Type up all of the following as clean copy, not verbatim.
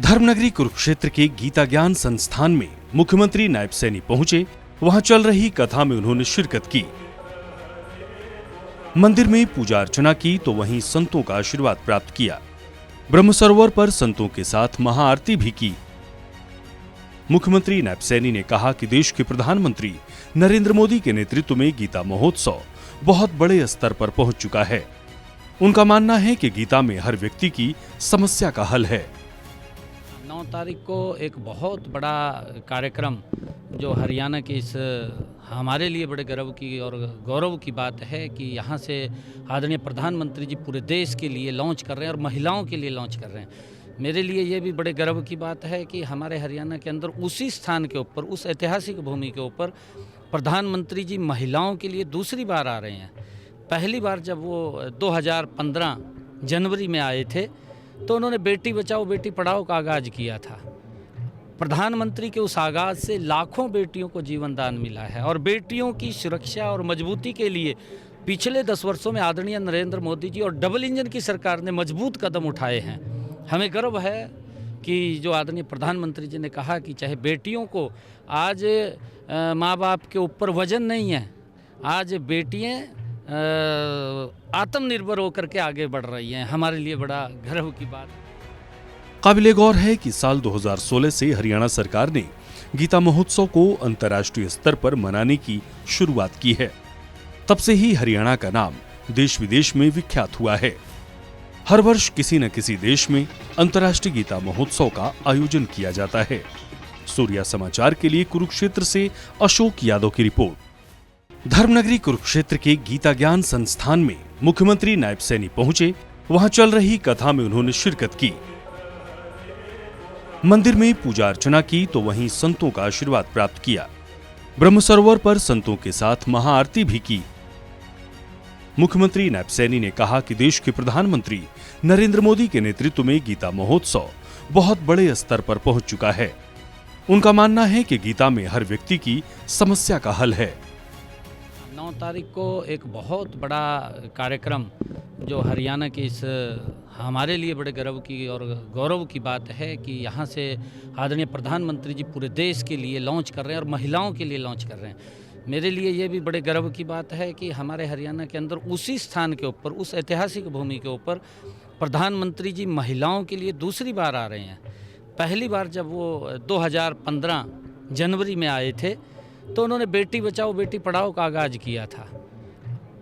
धर्मनगरी कुरुक्षेत्र के गीता ज्ञान संस्थान में मुख्यमंत्री नायब सैनी पहुंचे। वहां चल रही कथा में उन्होंने शिरकत की। मंदिर में पूजा अर्चना की तो वहीं संतों का आशीर्वाद प्राप्त किया। ब्रह्म सरोवर पर संतों के साथ महाआरती भी की। मुख्यमंत्री नायब सैनी ने कहा कि देश के प्रधानमंत्री नरेंद्र मोदी के नेतृत्व में गीता महोत्सव बहुत बड़े स्तर पर पहुंच चुका है। उनका मानना है कि गीता में हर व्यक्ति की समस्या का हल है। 9 तारीख को एक बहुत बड़ा कार्यक्रम जो हरियाणा के इस हमारे लिए बड़े गर्व की और गौरव की बात है कि यहाँ से आदरणीय प्रधानमंत्री जी पूरे देश के लिए लॉन्च कर रहे हैं और महिलाओं के लिए लॉन्च कर रहे हैं। मेरे लिए ये भी बड़े गर्व की बात है कि हमारे हरियाणा के अंदर उसी स्थान के ऊपर, उस ऐतिहासिक भूमि के ऊपर प्रधानमंत्री जी महिलाओं के लिए दूसरी बार आ रहे हैं। पहली बार जब वो 2015 जनवरी में आए थे तो उन्होंने बेटी बचाओ बेटी पढ़ाओ का आगाज़ किया था। प्रधानमंत्री के उस आगाज़ से लाखों बेटियों को जीवन दान मिला है और बेटियों की सुरक्षा और मजबूती के लिए पिछले 10 वर्षों में आदरणीय नरेंद्र मोदी जी और डबल इंजन की सरकार ने मजबूत कदम उठाए हैं। हमें गर्व है कि जो आदरणीय प्रधानमंत्री जी ने कहा कि चाहे बेटियों को आज माँ बाप के ऊपर वजन नहीं है, आज बेटियाँ आत्मनिर्भर होकर के आगे बढ़ रही हैं। हमारे लिए बड़ा गर्व की बात। काबिले गौर है कि साल 2016 से हरियाणा सरकार ने गीता महोत्सव को अंतर्राष्ट्रीय स्तर पर मनाने की शुरुआत की है। तब से ही हरियाणा का नाम देश विदेश में विख्यात हुआ है। हर वर्ष किसी न किसी देश में अंतर्राष्ट्रीय गीता महोत्सव का आयोजन किया जाता है। सूर्या समाचार के लिए कुरुक्षेत्र से अशोक यादव की रिपोर्ट। धर्मनगरी कुरुक्षेत्र के गीता ज्ञान संस्थान में मुख्यमंत्री नायब सैनी पहुंचे। वहां चल रही कथा में उन्होंने शिरकत की। मंदिर में पूजा अर्चना की तो वहीं संतों का आशीर्वाद प्राप्त किया। ब्रह्म सरोवर पर संतों के साथ महाआरती भी की। मुख्यमंत्री नायब सैनी ने कहा कि देश के प्रधानमंत्री नरेंद्र मोदी के नेतृत्व में गीता महोत्सव बहुत बड़े स्तर पर पहुंच चुका है। उनका मानना है कि गीता में हर व्यक्ति की समस्या का हल है। 9 तारीख को एक बहुत बड़ा कार्यक्रम जो हरियाणा के इस हमारे लिए बड़े गर्व की और गौरव की बात है कि यहाँ से आदरणीय प्रधानमंत्री जी पूरे देश के लिए लॉन्च कर रहे हैं और महिलाओं के लिए लॉन्च कर रहे हैं। मेरे लिए ये भी बड़े गर्व की बात है कि हमारे हरियाणा के अंदर उसी स्थान के ऊपर, उस ऐतिहासिक भूमि के ऊपर प्रधानमंत्री जी महिलाओं के लिए दूसरी बार आ रहे हैं। पहली बार जब वो 2015 जनवरी में आए थे तो उन्होंने बेटी बचाओ बेटी पढ़ाओ का आगाज़ किया था।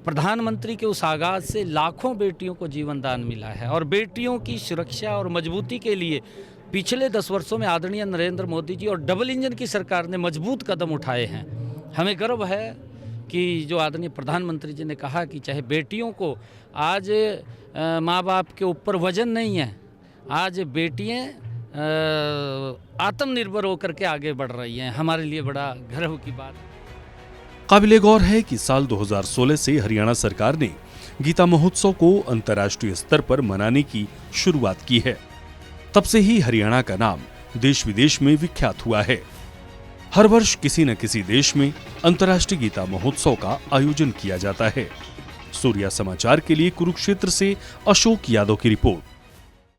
प्रधानमंत्री के उस आगाज़ से लाखों बेटियों को जीवन दान मिला है और बेटियों की सुरक्षा और मजबूती के लिए पिछले 10 वर्षों में आदरणीय नरेंद्र मोदी जी और डबल इंजन की सरकार ने मजबूत कदम उठाए हैं। हमें गर्व है कि जो आदरणीय प्रधानमंत्री जी ने कहा कि चाहे बेटियों को आज माँ बाप के ऊपर वजन नहीं है, आज बेटियाँ आत्मनिर्भर होकर के आगे बढ़ रही हैं। हमारे लिए बड़ा गर्व की बात। काबिले गौर है कि साल 2016 से हरियाणा सरकार ने गीता महोत्सव को अंतर्राष्ट्रीय स्तर पर मनाने की शुरुआत की है। तब से ही हरियाणा का नाम देश विदेश में विख्यात हुआ है। हर वर्ष किसी न किसी देश में अंतर्राष्ट्रीय गीता महोत्सव का आयोजन किया जाता है। सूर्या समाचार के लिए कुरुक्षेत्र से अशोक यादव की रिपोर्ट।